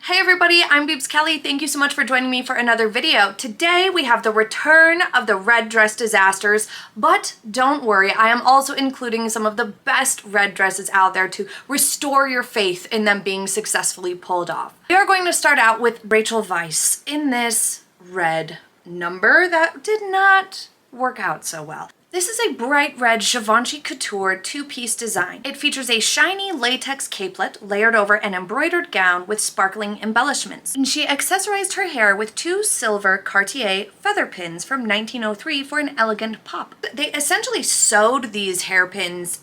Hey everybody, I'm Beebs Kelley. Thank you so much for joining me for another video. Today we have the return of the red dress disasters, but don't worry, I am also including some of the best red dresses out there to restore your faith in them being successfully pulled off. We are going to start out with Rachel Weisz in this red number that did not work out so well. This is a bright red Givenchy Couture two-piece design. It features a shiny latex capelet layered over an embroidered gown with sparkling embellishments. And she accessorized her hair with two silver Cartier feather pins from 1903 for an elegant pop. They essentially sewed these hairpins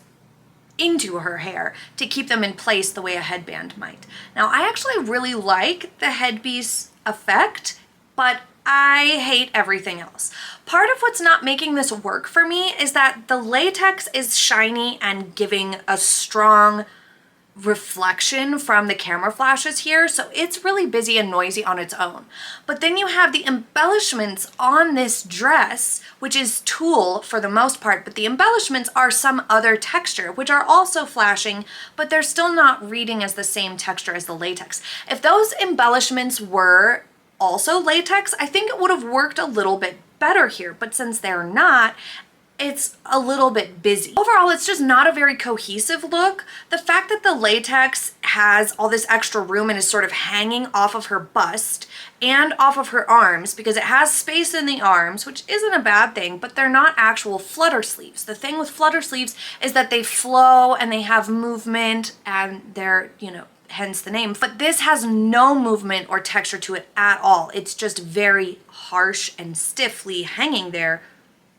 into her hair to keep them in place the way a headband might. Now, I actually really like the headpiece effect, but I hate everything else. Part of what's not making this work for me is that the latex is shiny and giving a strong reflection from the camera flashes here, so it's really busy and noisy on its own. But then you have the embellishments on this dress, which is tulle for the most part, but the embellishments are some other texture, which are also flashing, but they're still not reading as the same texture as the latex. If those embellishments were also latex, I think it would have worked a little bit better here, but since they're not, it's a little bit busy. Overall, it's just not a very cohesive look. The fact that the latex has all this extra room and is sort of hanging off of her bust and off of her arms, because it has space in the arms, which isn't a bad thing, but they're not actual flutter sleeves. The thing with flutter sleeves is that they flow and they have movement and they're, hence the name. But this has no movement or texture to it at all. It's just very harsh and stiffly hanging there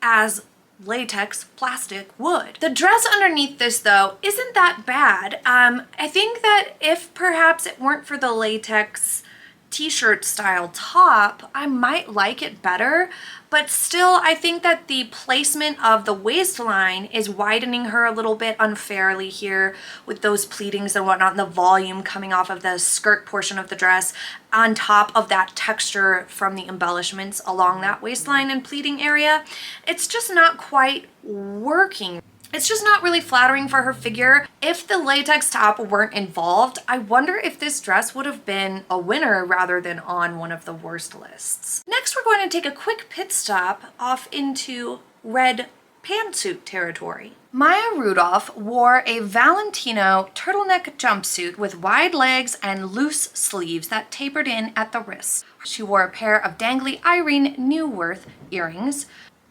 as latex plastic would. The dress underneath this though isn't that bad. I think that if perhaps it weren't for the latex t-shirt style top, I might like it better, but still I think that the placement of the waistline is widening her a little bit unfairly here with those pleatings and whatnot, and the volume coming off of the skirt portion of the dress on top of that texture from the embellishments along that waistline and pleating area. It's just not quite working. It's just not really flattering for her figure. If the latex top weren't involved, I wonder if this dress would have been a winner rather than on one of the worst lists. Next, we're going to take a quick pit stop off into red pantsuit territory. Maya Rudolph wore a Valentino turtleneck jumpsuit with wide legs and loose sleeves that tapered in at the wrists. She wore a pair of dangly Irene Newworth earrings,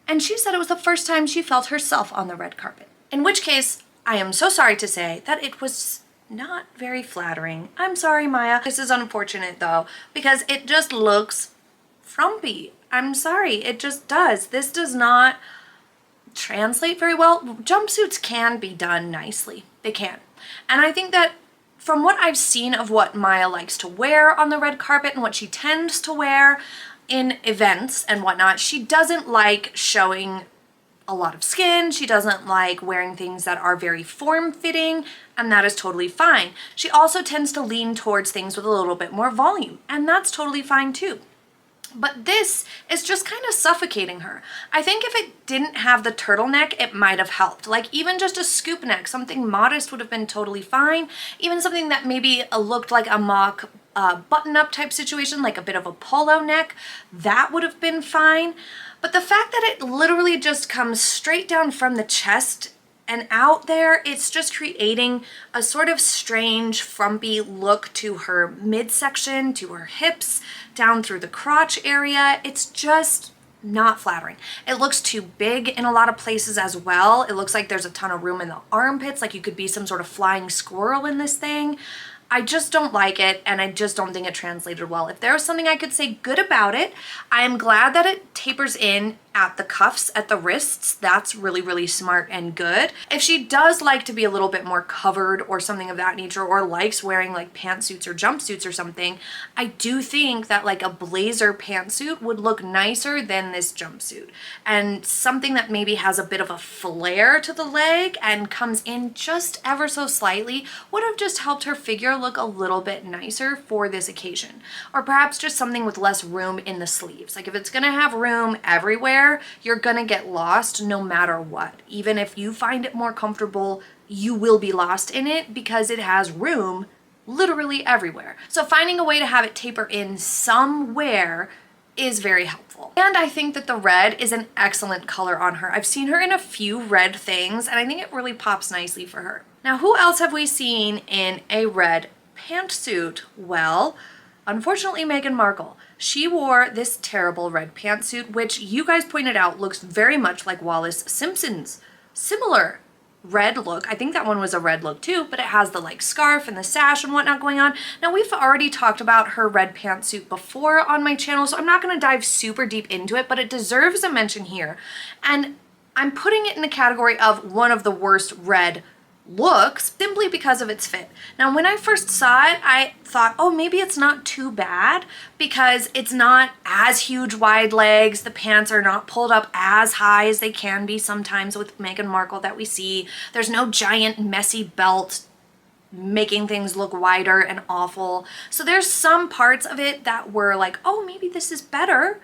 and she said it was the first time she felt herself on the red carpet. In which case, I am so sorry to say that it was not very flattering. I'm sorry, Maya. This is unfortunate though, because it just looks frumpy. I'm sorry, it just does. This does not translate very well. Jumpsuits can be done nicely. They can. And I think that from what I've seen of what Maya likes to wear on the red carpet and what she tends to wear in events and whatnot, she doesn't like showing a lot of skin. She doesn't like wearing things that are very form-fitting, and that is totally fine. She also tends to lean towards things with a little bit more volume, and that's totally fine too. But this is just kind of suffocating her. I think if it didn't have the turtleneck, it might have helped. Like even just a scoop neck, something modest would have been totally fine. Even something that maybe looked like a mock button-up type situation, like a bit of a polo neck, that would have been fine. But the fact that it literally just comes straight down from the chest and out there, it's just creating a sort of strange frumpy look to her midsection, to her hips, down through the crotch area. It's just not flattering. It looks too big in a lot of places as well. It looks like there's a ton of room in the armpits, like you could be some sort of flying squirrel in this thing. I just don't like it, and I just don't think it translated well. If there was something I could say good about it, I am glad that it tapers in at the cuffs at the wrists. That's really, really smart and good. If she does like to be a little bit more covered or something of that nature, or likes wearing like pantsuits or jumpsuits or something, I do think that like a blazer pantsuit would look nicer than this jumpsuit. And something that maybe has a bit of a flare to the leg and comes in just ever so slightly would have just helped her figure look a little bit nicer for this occasion. Or perhaps just something with less room in the sleeves. Like if it's gonna have room everywhere, you're gonna get lost no matter what. Even if you find it more comfortable, you will be lost in it because it has room literally everywhere. So finding a way to have it taper in somewhere is very helpful. And I think that the red is an excellent color on her. I've seen her in a few red things and I think it really pops nicely for her. Now, who else have we seen in a red pantsuit? Well, unfortunately, Meghan Markle. She wore this terrible red pantsuit, which you guys pointed out looks very much like Wallis Simpson's similar red look. I think that one was a red look too, but it has the like scarf and the sash and whatnot going on. Now, we've already talked about her red pantsuit before on my channel, so I'm not going to dive super deep into it, but it deserves a mention here. And I'm putting it in the category of one of the worst red looks simply because of its fit. Now, when I first saw it, I thought, oh, maybe it's not too bad because it's not as huge wide legs. The pants are not pulled up as high as they can be sometimes with Meghan Markle that we see. There's no giant messy belt making things look wider and awful. So there's some parts of it that were like, oh, maybe this is better,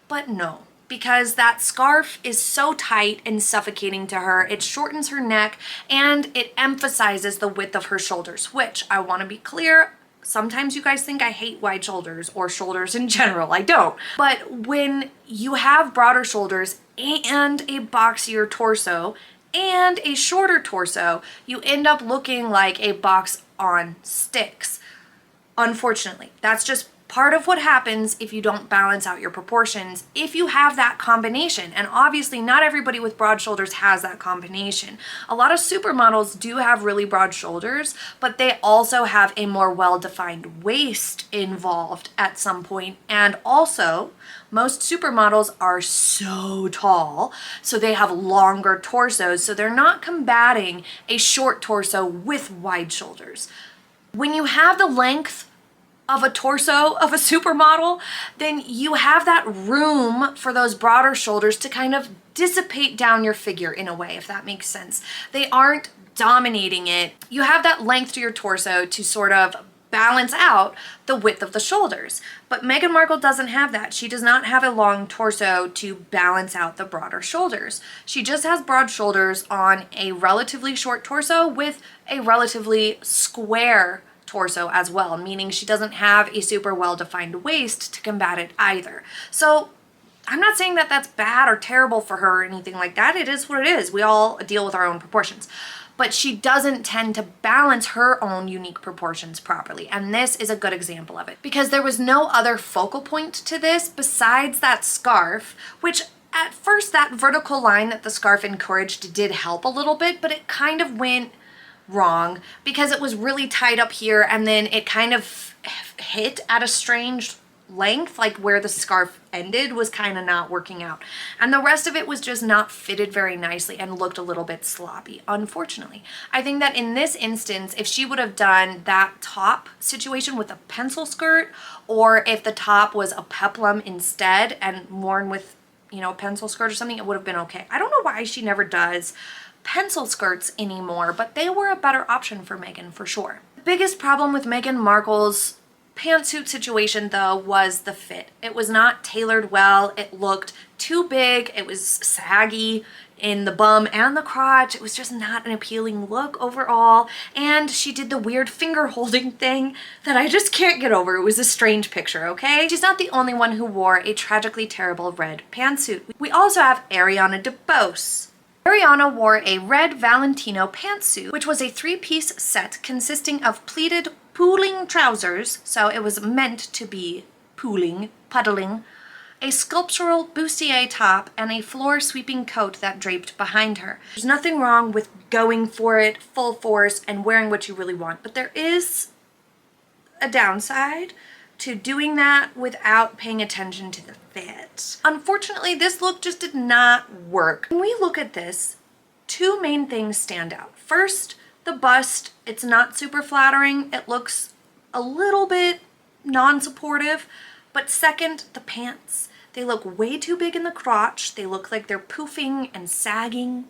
but no. Because that scarf is so tight and suffocating to her. It shortens her neck and it emphasizes the width of her shoulders, which I want to be clear, sometimes you guys think I hate wide shoulders or shoulders in general. I don't. But when you have broader shoulders and a boxier torso and a shorter torso, you end up looking like a box on sticks. Unfortunately, that's just part of what happens if you don't balance out your proportions, if you have that combination. And obviously not everybody with broad shoulders has that combination. A lot of supermodels do have really broad shoulders, but they also have a more well-defined waist involved at some point. And also, most supermodels are so tall, so they have longer torsos, so they're not combating a short torso with wide shoulders. When you have the length of a torso of a supermodel, then you have that room for those broader shoulders to kind of dissipate down your figure in a way, if that makes sense. They aren't dominating it. You have that length to your torso to sort of balance out the width of the shoulders. But Meghan Markle doesn't have that. She does not have a long torso to balance out the broader shoulders. She just has broad shoulders on a relatively short torso with a relatively square torso as well, meaning she doesn't have a super well-defined waist to combat it either. So I'm not saying that that's bad or terrible for her or anything like that. It is what it is. We all deal with our own proportions. But she doesn't tend to balance her own unique proportions properly. And this is a good example of it because there was no other focal point to this besides that scarf, which at first that vertical line that the scarf encouraged did help a little bit, but it kind of went wrong because it was really tight up here and then it kind of hit at a strange length, like where the scarf ended was kind of not working out. And the rest of it was just not fitted very nicely and looked a little bit sloppy, unfortunately. I think that in this instance, if she would have done that top situation with a pencil skirt, or if the top was a peplum instead and worn with, you know, a pencil skirt or something, it would have been okay. I don't know why she never does pencil skirts anymore, but they were a better option for Meghan for sure. The biggest problem with Meghan Markle's pantsuit situation though was the fit. It was not tailored well. It looked too big. It was saggy in the bum and the crotch. It was just not an appealing look overall. And she did the weird finger holding thing that I just can't get over. It was a strange picture, okay? She's not the only one who wore a tragically terrible red pantsuit. We also have Ariana DeBose. Ariana wore a red Valentino pantsuit, which was a three-piece set consisting of pleated pooling trousers, so it was meant to be pooling, puddling, a sculptural bustier top, and a floor-sweeping coat that draped behind her. There's nothing wrong with going for it full force and wearing what you really want, but there is a downside to doing that without paying attention to the fit. Unfortunately, this look just did not work. When we look at this, two main things stand out. First, the bust, it's not super flattering. It looks a little bit non-supportive. But second, the pants. They look way too big in the crotch. They look like they're poofing and sagging.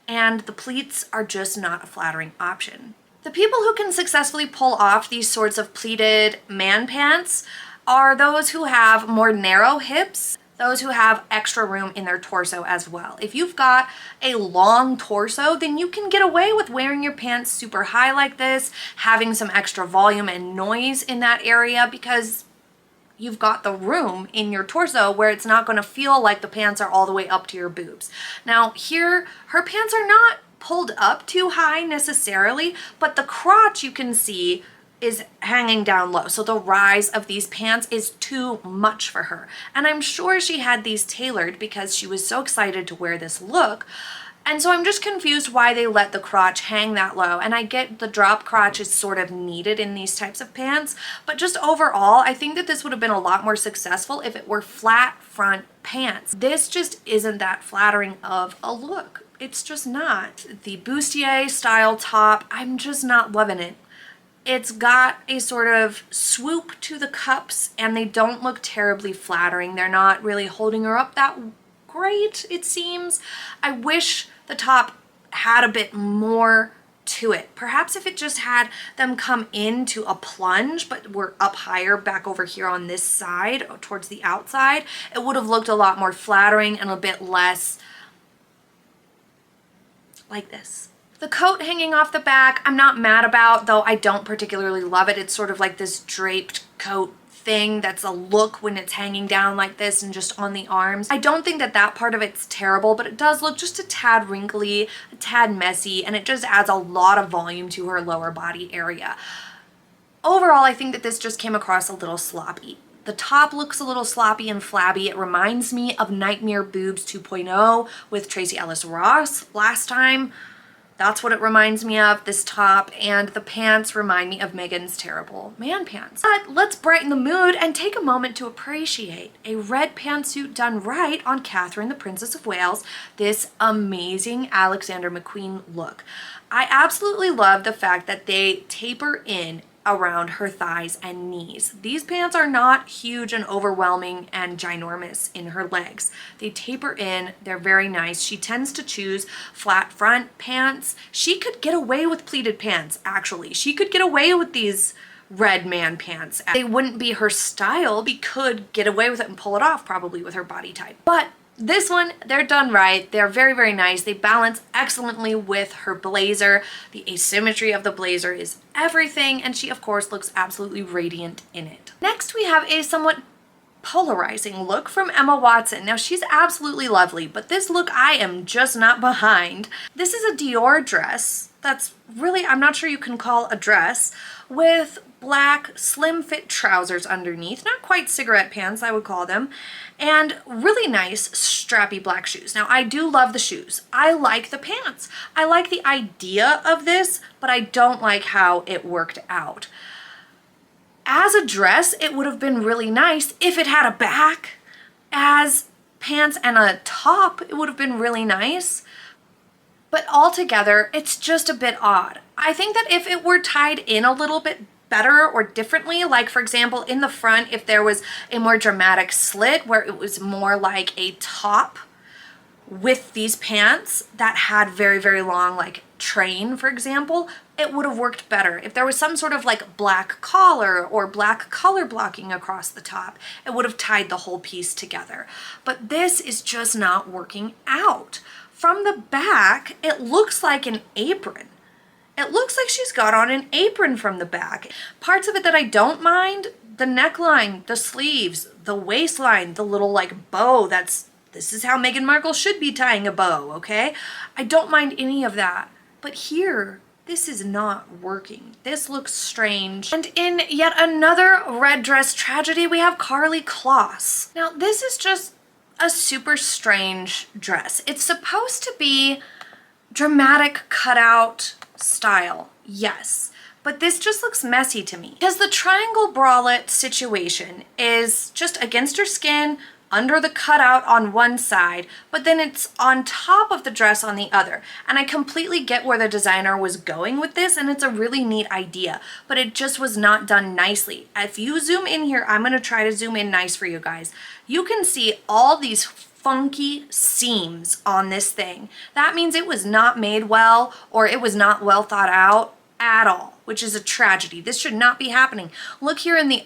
And the pleats are just not a flattering option. The people who can successfully pull off these sorts of pleated man pants are those who have more narrow hips, those who have extra room in their torso as well. If you've got a long torso, then you can get away with wearing your pants super high like this, having some extra volume and noise in that area because you've got the room in your torso where it's not going to feel like the pants are all the way up to your boobs. Now here, her pants are not pulled up too high necessarily, but the crotch you can see is hanging down low. So the rise of these pants is too much for her. And I'm sure she had these tailored because she was so excited to wear this look. And so I'm just confused why they let the crotch hang that low. And I get the drop crotch is sort of needed in these types of pants, but just overall, I think that this would have been a lot more successful if it were flat front pants. This just isn't that flattering of a look. It's just not. The bustier style top, I'm just not loving it. It's got a sort of swoop to the cups and they don't look terribly flattering. They're not really holding her up that great, it seems. I wish the top had a bit more to it. Perhaps if it just had them come into a plunge but were up higher back over here on this side towards the outside, it would have looked a lot more flattering and a bit less like this. The coat hanging off the back, I'm not mad about, though I don't particularly love it. It's sort of like this draped coat thing that's a look when it's hanging down like this and just on the arms. I don't think that that part of it's terrible, but it does look just a tad wrinkly, a tad messy, and it just adds a lot of volume to her lower body area. Overall, I think that this just came across a little sloppy. The top looks a little sloppy and flabby. It reminds me of Nightmare Boobs 2.0 with Tracee Ellis Ross last time. That's what it reminds me of, this top, and the pants remind me of Meghan's terrible man pants. But let's brighten the mood and take a moment to appreciate a red pantsuit done right on Catherine, the Princess of Wales, this amazing Alexander McQueen look. I absolutely love the fact that they taper in around her thighs and knees. These pants are not huge and overwhelming and ginormous in her legs. They taper in, they're very nice. She tends to choose flat front pants. She could get away with pleated pants, actually. She could get away with these red man pants. They wouldn't be her style. She could get away with it and pull it off probably with her body type. But this one, they're done right. They're very, very nice. They balance excellently with her blazer. The asymmetry of the blazer is everything, and she, of course, looks absolutely radiant in it. Next, we have a somewhat polarizing look from Emma Watson. Now, she's absolutely lovely, but this look I am just not behind. This is a Dior dress that's really, I'm not sure you can call a dress, with black slim fit trousers underneath, not quite cigarette pants I would call them, and really nice strappy black shoes. Now I do love the shoes. I like the pants. I like the idea of this, but I don't like how it worked out. As a dress, it would have been really nice if it had a back. As pants and a top, it would have been really nice. But altogether, it's just a bit odd. I think that if it were tied in a little bit better or differently, like for example in the front, if there was a more dramatic slit where it was more like a top with these pants that had very, very long like train, for example, it would have worked better. If there was some sort of like black collar or black color blocking across the top, it would have tied the whole piece together. But this is just not working out. From the back, it looks like an apron. It looks like she's got on an apron from the back. Parts of it that I don't mind, the neckline, the sleeves, the waistline, the little like bow, this is how Meghan Markle should be tying a bow, okay? I don't mind any of that. But here, this is not working. This looks strange. And in yet another red dress tragedy, we have Karlie Kloss. Now, this is just a super strange dress. It's supposed to be dramatic cutout style, yes, but this just looks messy to me because the triangle bralette situation is just against her skin, under the cutout on one side, but then it's on top of the dress on the other. And I completely get where the designer was going with this, and it's a really neat idea, but it just was not done nicely. If you zoom in here, I'm gonna try to zoom in nice for you guys. You can see all these funky seams on this thing. That means it was not made well, or it was not well thought out at all, which is a tragedy. This should not be happening. Look here in the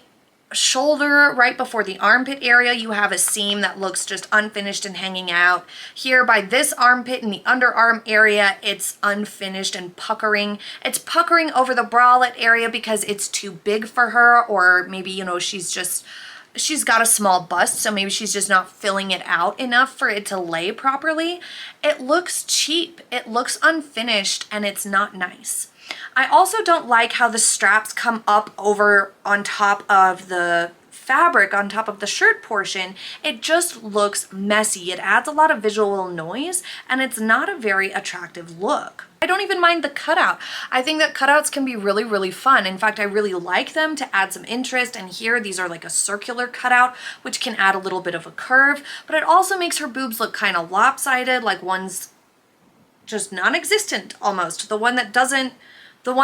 shoulder right before the armpit area, you have a seam that looks just unfinished and hanging out. Here by this armpit in the underarm area, it's unfinished and puckering. It's puckering over the bralette area because it's too big for her, or maybe, you know, she's got a small bust, so maybe she's just not filling it out enough for it to lay properly. It looks cheap, it looks unfinished, and it's not nice. I also don't like how the straps come up over on top of the fabric, on top of the shirt portion. It just looks messy. It adds a lot of visual noise, and it's not a very attractive look. I don't even mind the cutout. I think that cutouts can be really, really fun. In fact, I really like them to add some interest. And here, these are like a circular cutout, which can add a little bit of a curve, but it also makes her boobs look kind of lopsided, like one's just non-existent almost. The one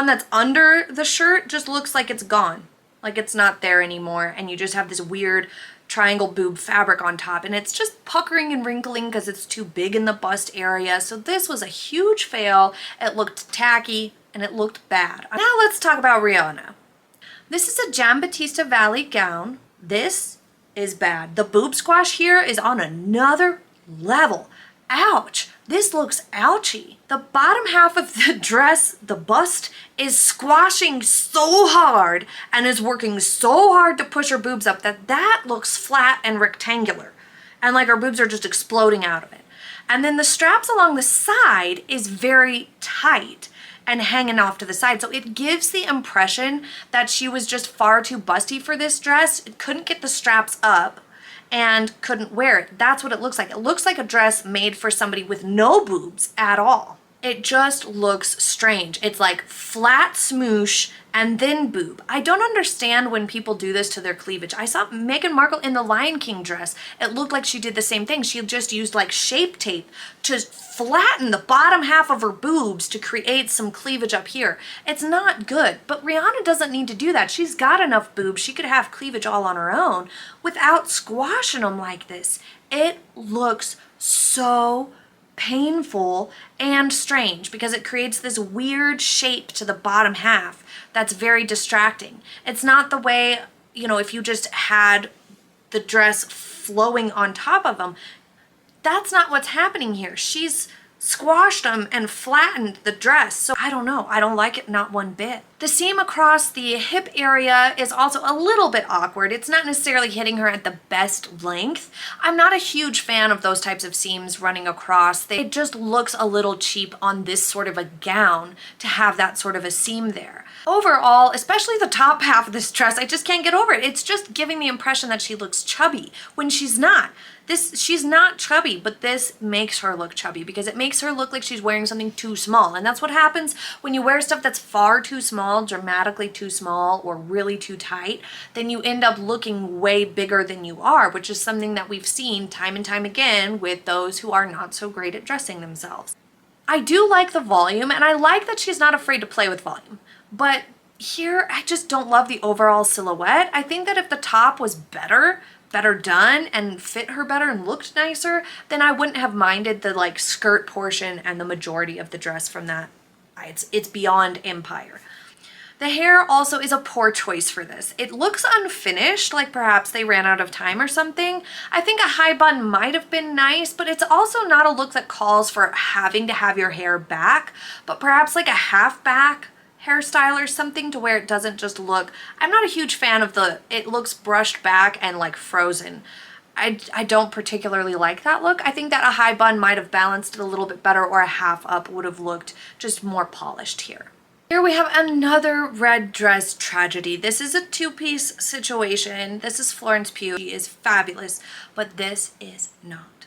that's under the shirt just looks like it's gone, like it's not there anymore, and you just have this weird triangle boob fabric on top, and it's just puckering and wrinkling because it's too big in the bust area. So this was a huge fail. It looked tacky and it looked bad. Now let's talk about Rihanna. This is a Giambattista Valley gown. This is bad. The boob squash here is on another level. Ouch. This looks ouchy. The bottom half of the dress, the bust, is squashing so hard and is working so hard to push her boobs up that looks flat and rectangular. And like her boobs are just exploding out of it. And then the straps along the side is very tight and hanging off to the side. So it gives the impression that she was just far too busty for this dress. It couldn't get the straps up and couldn't wear it. That's what it looks like. It looks like a dress made for somebody with no boobs at all. It just looks strange. It's like flat smoosh and then boob. I don't understand when people do this to their cleavage. I saw Meghan Markle in the Lion King dress. It looked like she did the same thing. She just used like shape tape to flatten the bottom half of her boobs to create some cleavage up here. It's not good, but Rihanna doesn't need to do that. She's got enough boobs. She could have cleavage all on her own without squashing them like this. It looks so painful and strange because it creates this weird shape to the bottom half that's very distracting. It's not the way, you know, if you just had the dress flowing on top of them. That's not what's happening here. She's squashed them and flattened the dress. So I don't know. I don't like it not one bit. The seam across the hip area is also a little bit awkward. It's not necessarily hitting her at the best length. I'm not a huge fan of those types of seams running across. It just looks a little cheap on this sort of a gown to have that sort of a seam there. Overall, especially the top half of this dress, I just can't get over it. It's just giving the impression that she looks chubby when she's not. She's not chubby, but this makes her look chubby because it makes her look like she's wearing something too small. And that's what happens when you wear stuff that's far too small, dramatically too small, or really too tight. Then you end up looking way bigger than you are, which is something that we've seen time and time again with those who are not so great at dressing themselves. I do like the volume, and I like that she's not afraid to play with volume. But here, I just don't love the overall silhouette. I think that if the top was better done and fit her better and looked nicer, then I wouldn't have minded the like skirt portion and the majority of the dress from that. It's beyond empire. The hair also is a poor choice for this. It looks unfinished, like perhaps they ran out of time or something. I think a high bun might have been nice, but it's also not a look that calls for having to have your hair back, but perhaps like a half back hairstyle or something to where it doesn't just look. I'm not a huge fan of it looks brushed back and like frozen. I don't particularly like that look. I think that a high bun might have balanced it a little bit better, or a half up would have looked just more polished here. Here we have another red dress tragedy. This is a two-piece situation. This is Florence Pugh. She is fabulous, but this is not.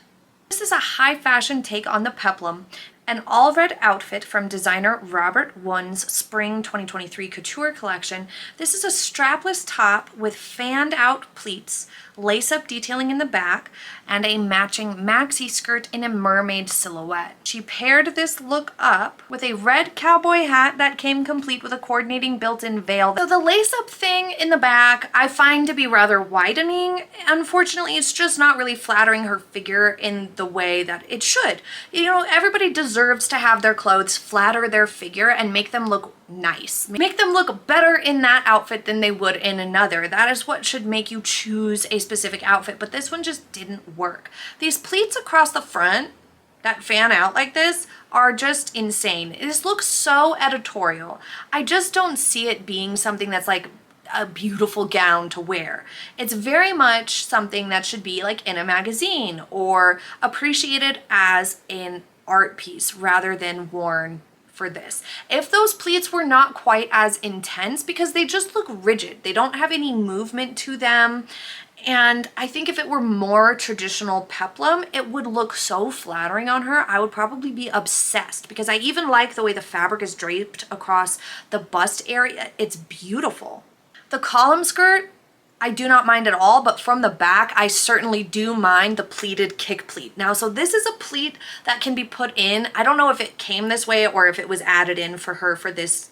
This is a high fashion take on the peplum. An all-red outfit from designer Robert One's Spring 2023 Couture collection. This is a strapless top with fanned-out pleats, lace-up detailing in the back, and a matching maxi skirt in a mermaid silhouette. She paired this look up with a red cowboy hat that came complete with a coordinating built-in veil. So the lace-up thing in the back I find to be rather widening. Unfortunately, it's just not really flattering her figure in the way that it should. You know, everybody deserves deserves to have their clothes flatter their figure and make them look nice. Make them look better in that outfit than they would in another. That is what should make you choose a specific outfit, but this one just didn't work. These pleats across the front that fan out like this are just insane. This looks so editorial. I just don't see it being something that's like a beautiful gown to wear. It's very much something that should be like in a magazine or appreciated as an art piece rather than worn for this. If those pleats were not quite as intense, because they just look rigid, they don't have any movement to them. And I think if it were more traditional peplum, it would look so flattering on her. I would probably be obsessed, because I even like the way the fabric is draped across the bust area. It's beautiful. The column skirt, I do not mind at all, but from the back, I certainly do mind the pleated kick pleat. Now, so this is a pleat that can be put in. I don't know if it came this way or if it was added in for her for this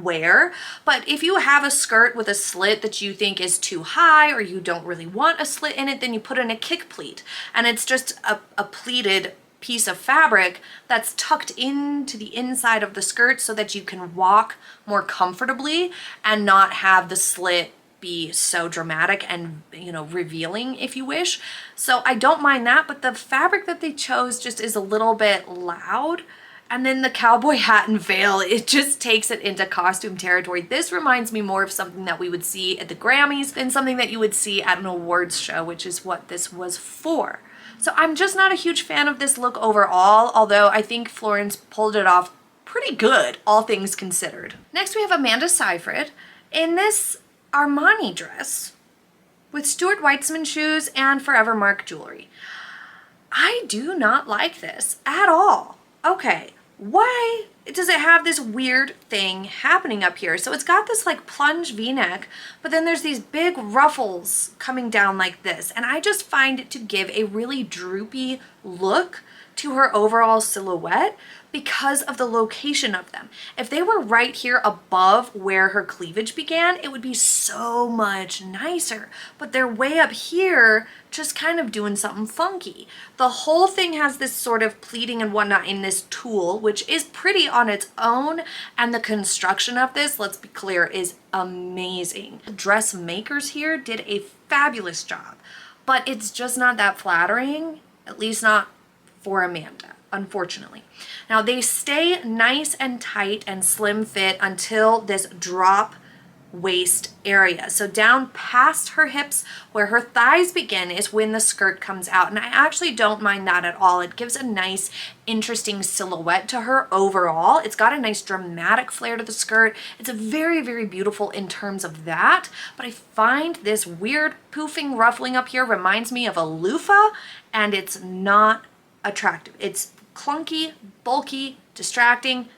wear, but if you have a skirt with a slit that you think is too high or you don't really want a slit in it, then you put in a kick pleat, and it's just a pleated piece of fabric that's tucked into the inside of the skirt so that you can walk more comfortably and not have the slit be so dramatic and, you know, revealing if you wish. So I don't mind that, but the fabric that they chose just is a little bit loud. And then the cowboy hat and veil, it just takes it into costume territory. This reminds me more of something that we would see at the Grammys than something that you would see at an awards show, which is what this was for. So I'm just not a huge fan of this look overall, although I think Florence pulled it off pretty good, all things considered. Next we have Amanda Seyfried in this Armani dress with Stuart Weitzman shoes and Forever Mark jewelry. I do not like this at all. Okay, why does it have this weird thing happening up here? So it's got this like plunge v-neck, but then there's these big ruffles coming down like this. And I just find it to give a really droopy look to her overall silhouette because of the location of them. If they were right here above where her cleavage began, it would be so much nicer. But they're way up here, just kind of doing something funky. The whole thing has this sort of pleating and whatnot in this tulle, which is pretty on its own. And the construction of this, let's be clear, is amazing. The dressmakers here did a fabulous job, but it's just not that flattering, at least not for Amanda, unfortunately. Now they stay nice and tight and slim fit until this drop waist area. So down past her hips where her thighs begin is when the skirt comes out. And I actually don't mind that at all. It gives a nice, interesting silhouette to her overall. It's got a nice dramatic flair to the skirt. It's a very, very beautiful in terms of that. But I find this weird poofing ruffling up here reminds me of a loofah, and it's not attractive. It's clunky, bulky, distracting,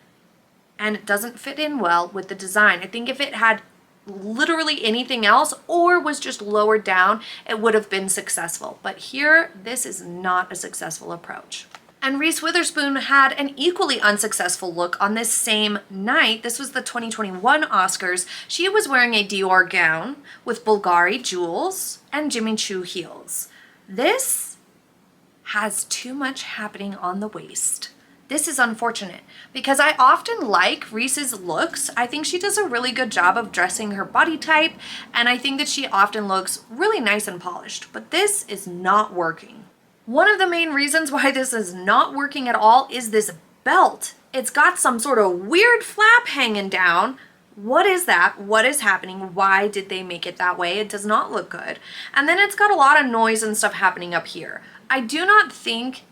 and it doesn't fit in well with the design. I think if it had literally anything else or was just lowered down, it would have been successful. But here, this is not a successful approach. And Reese Witherspoon had an equally unsuccessful look on this same night. This was the 2021 Oscars. She was wearing a Dior gown with Bulgari jewels and Jimmy Choo heels. This has too much happening on the waist. This is unfortunate because I often like Reese's looks. I think she does a really good job of dressing her body type, and I think that she often looks really nice and polished, but this is not working. One of the main reasons why this is not working at all is this belt. It's got some sort of weird flap hanging down. What is that? What is happening? Why did they make it that way? It does not look good. And then it's got a lot of noise and stuff happening up here. I do not think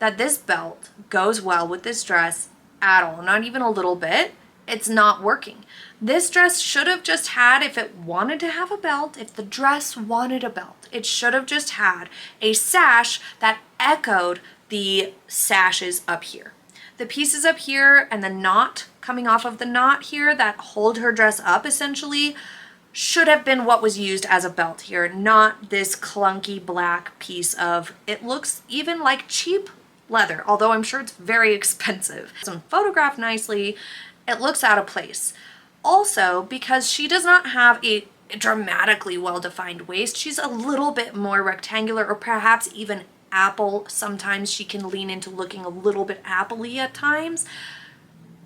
that this belt goes well with this dress at all, not even a little bit. It's not working. This dress should have just had, if it wanted to have a belt, if the dress wanted a belt, it should have just had a sash that echoed the sashes up here. The pieces up here and the knot coming off of the knot here that hold her dress up essentially should have been what was used as a belt here, not this clunky black piece of, it looks even like cheap leather, although I'm sure it's very expensive. It's photographed nicely, it looks out of place. Also, because she does not have a dramatically well-defined waist, she's a little bit more rectangular or perhaps even apple. Sometimes she can lean into looking a little bit appley at times.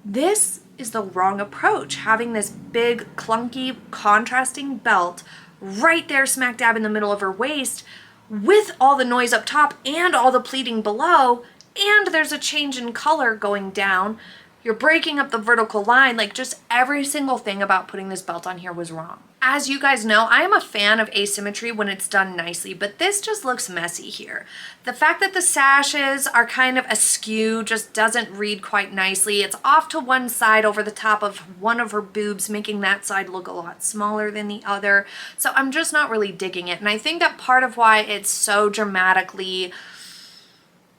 This is the wrong approach, having this big, clunky, contrasting belt right there smack dab in the middle of her waist with all the noise up top and all the pleating below, and there's a change in color going down. You're breaking up the vertical line. Like, just every single thing about putting this belt on here was wrong. As you guys know, I am a fan of asymmetry when it's done nicely, but this just looks messy here. The fact that the sashes are kind of askew just doesn't read quite nicely. It's off to one side over the top of one of her boobs, making that side look a lot smaller than the other. So I'm just not really digging it. And I think that part of why it's so dramatically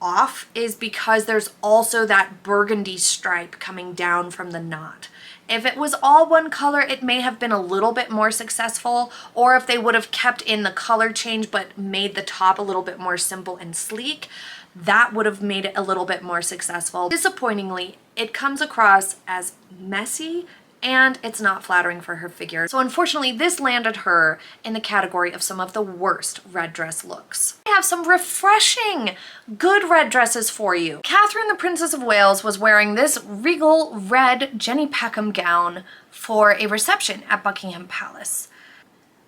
off is because there's also that burgundy stripe coming down from the knot. If it was all one color, it may have been a little bit more successful, or if they would have kept in the color change but made the top a little bit more simple and sleek, that would have made it a little bit more successful. Disappointingly, it comes across as messy and it's not flattering for her figure. So unfortunately, this landed her in the category of some of the worst red dress looks. I have some refreshing, good red dresses for you. Catherine, the Princess of Wales, was wearing this regal red Jenny Peckham gown for a reception at Buckingham Palace.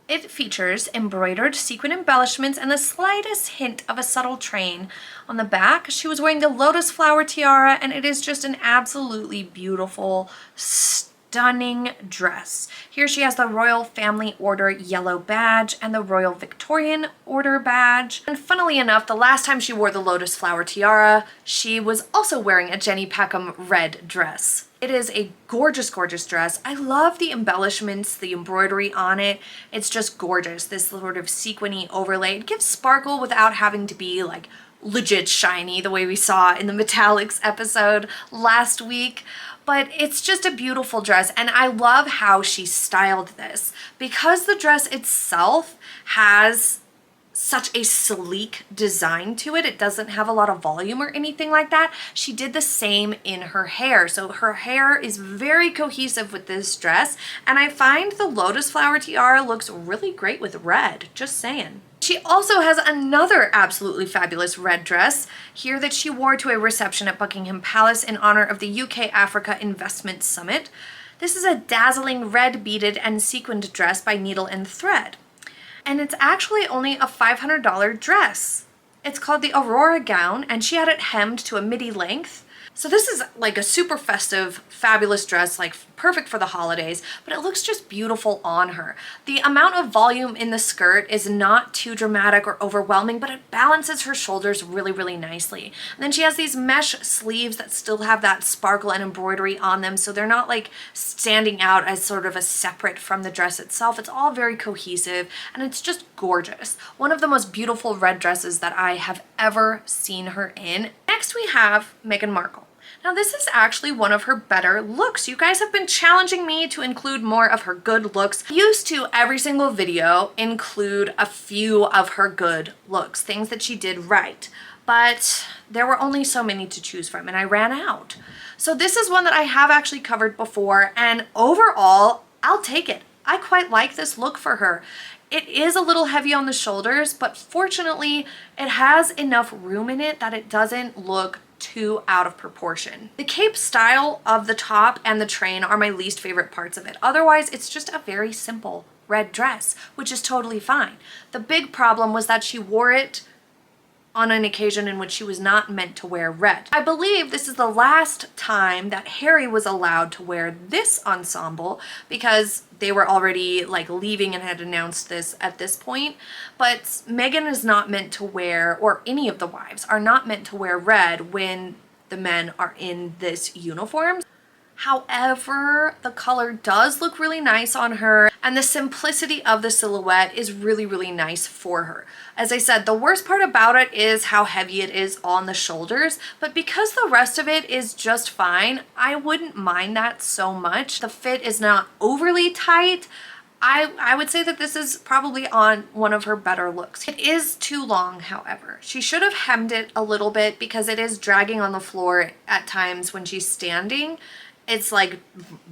It features embroidered sequin embellishments and the slightest hint of a subtle train. On the back, she was wearing the lotus flower tiara, and it is just an absolutely beautiful, stunning dress. Here she has the Royal Family Order yellow badge and the Royal Victorian Order badge. And funnily enough, the last time she wore the lotus flower tiara, she was also wearing a Jenny Peckham red dress. It is a gorgeous, gorgeous dress. I love the embellishments, the embroidery on it. It's just gorgeous. This sort of sequiny overlay. It gives sparkle without having to be like legit shiny the way we saw in the metallics episode last week. But it's just a beautiful dress, and I love how she styled this. Because the dress itself has such a sleek design to it, it doesn't have a lot of volume or anything like that, she did the same in her hair. So her hair is very cohesive with this dress, and I find the lotus flower tiara looks really great with red, just saying. She also has another absolutely fabulous red dress here that she wore to a reception at Buckingham Palace in honor of the UK Africa Investment Summit. This is a dazzling red beaded and sequined dress by Needle and Thread. And it's actually only a $500 dress. It's called the Aurora gown, and she had it hemmed to a midi length. So this is like a super festive, fabulous dress, like perfect for the holidays, but it looks just beautiful on her. The amount of volume in the skirt is not too dramatic or overwhelming, but it balances her shoulders really, really nicely. And then she has these mesh sleeves that still have that sparkle and embroidery on them, so they're not like standing out as sort of a separate from the dress itself. It's all very cohesive, and it's just gorgeous. One of the most beautiful red dresses that I have ever seen her in. Next we have Meghan Markle. Now this is actually one of her better looks. You guys have been challenging me to include more of her good looks. I used to, every single video, include a few of her good looks, things that she did right. But there were only so many to choose from, and I ran out. So this is one that I have actually covered before, and overall, I'll take it. I quite like this look for her. It is a little heavy on the shoulders, but fortunately, it has enough room in it that it doesn't look too out of proportion. The cape style of the top and the train are my least favorite parts of it. Otherwise, it's just a very simple red dress, which is totally fine. The big problem was that she wore it on an occasion in which she was not meant to wear red. I believe this is the last time that Harry was allowed to wear this ensemble because they were already like leaving and had announced this at this point. But Meghan is not meant to wear, or any of the wives are not meant to wear red when the men are in this uniform. However, the color does look really nice on her, and the simplicity of the silhouette is really, really nice for her. As I said, the worst part about it is how heavy it is on the shoulders, but because the rest of it is just fine, I wouldn't mind that so much. The fit is not overly tight. I would say that this is probably on one of her better looks. It is too long, however. She should have hemmed it a little bit because it is dragging on the floor at times when she's standing. it's like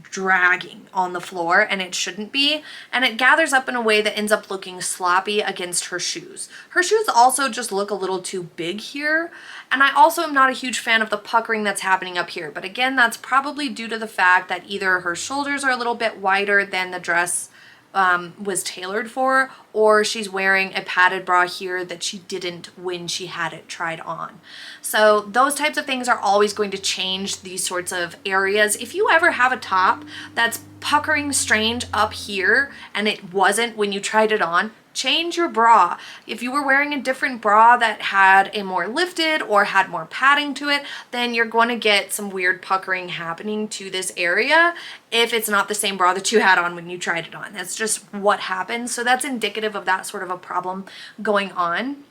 dragging on the floor, and it shouldn't be, and it gathers up in a way that ends up looking sloppy against her shoes. Her shoes also just look a little too big here, and I also am not a huge fan of the puckering that's happening up here, but again, that's probably due to the fact that either her shoulders are a little bit wider than the dress was tailored for, or she's wearing a padded bra here that she didn't when she had it tried on. So those types of things are always going to change these sorts of areas. If you ever have a top that's puckering strange up here and it wasn't when you tried it on, change your bra. If you were wearing a different bra that had a more lifted or had more padding to it, then you're going to get some weird puckering happening to this area if it's not the same bra that you had on when you tried it on. That's just what happens. So that's indicative of that sort of a problem going on.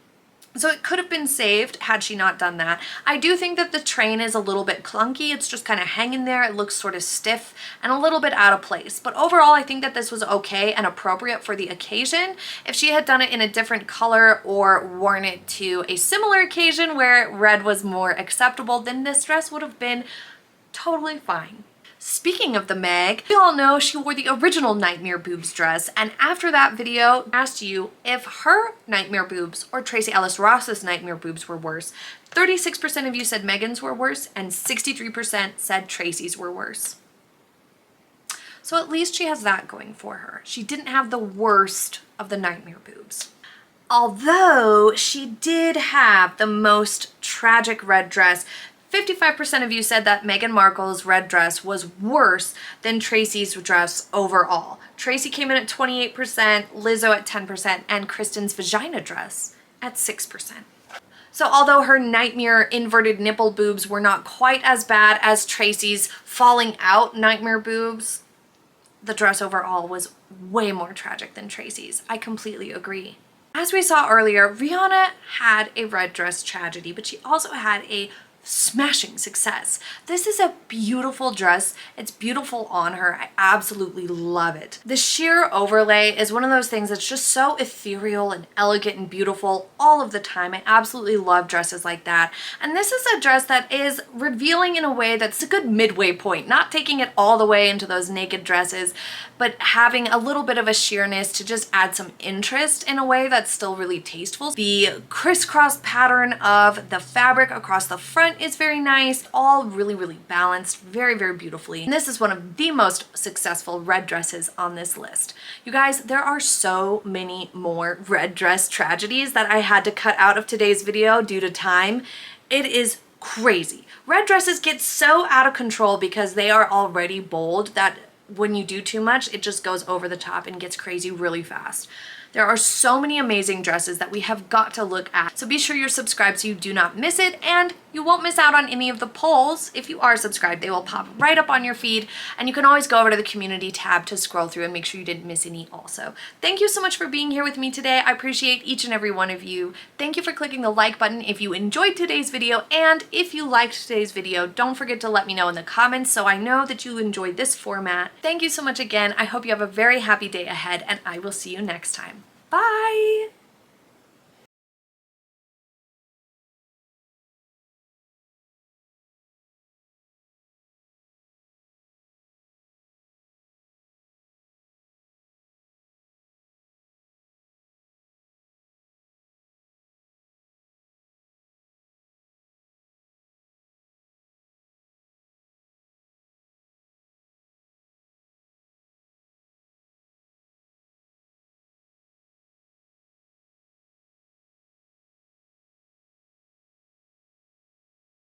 So it could have been saved had she not done that. I do think that the train is a little bit clunky. It's just kind of hanging there. It looks sort of stiff and a little bit out of place. But overall, I think that this was okay and appropriate for the occasion. If she had done it in a different color or worn it to a similar occasion where red was more acceptable, then this dress would have been totally fine. Speaking of the Meg, we all know she wore the original Nightmare Boobs dress, and after that video, I asked you if her Nightmare Boobs or Tracee Ellis Ross's Nightmare Boobs were worse. 36% of you said Meghan's were worse, and 63% said Tracee's were worse. So at least she has that going for her. She didn't have the worst of the Nightmare Boobs. Although she did have the most tragic red dress. 55% of you said that Meghan Markle's red dress was worse than Tracee's dress overall. Tracee came in at 28%, Lizzo at 10%, and Kristen's vagina dress at 6%. So although her nightmare inverted nipple boobs were not quite as bad as Tracee's falling out nightmare boobs, the dress overall was way more tragic than Tracee's. I completely agree. As we saw earlier, Rihanna had a red dress tragedy, but she also had a smashing success. This is a beautiful dress. It's beautiful on her. I absolutely love it. The sheer overlay is one of those things that's just so ethereal and elegant and beautiful all of the time. I absolutely love dresses like that. And this is a dress that is revealing in a way that's a good midway point, not taking it all the way into those naked dresses, but having a little bit of a sheerness to just add some interest in a way that's still really tasteful. The crisscross pattern of the fabric across the front is very nice, all really, really balanced, very, very beautifully. And this is one of the most successful red dresses on this list. You guys, there are so many more red dress tragedies that I had to cut out of today's video due to time. It is crazy. Red dresses get so out of control because they are already bold that when you do too much, it just goes over the top and gets crazy really fast. There are so many amazing dresses that we have got to look at. So be sure you're subscribed so you do not miss it, and you won't miss out on any of the polls. If you are subscribed, they will pop right up on your feed, and you can always go over to the community tab to scroll through and make sure you didn't miss any also. Thank you so much for being here with me today. I appreciate each and every one of you. Thank you for clicking the like button if you enjoyed today's video, and if you liked today's video, don't forget to let me know in the comments so I know that you enjoyed this format. Thank you so much again. I hope you have a very happy day ahead, and I will see you next time. Bye!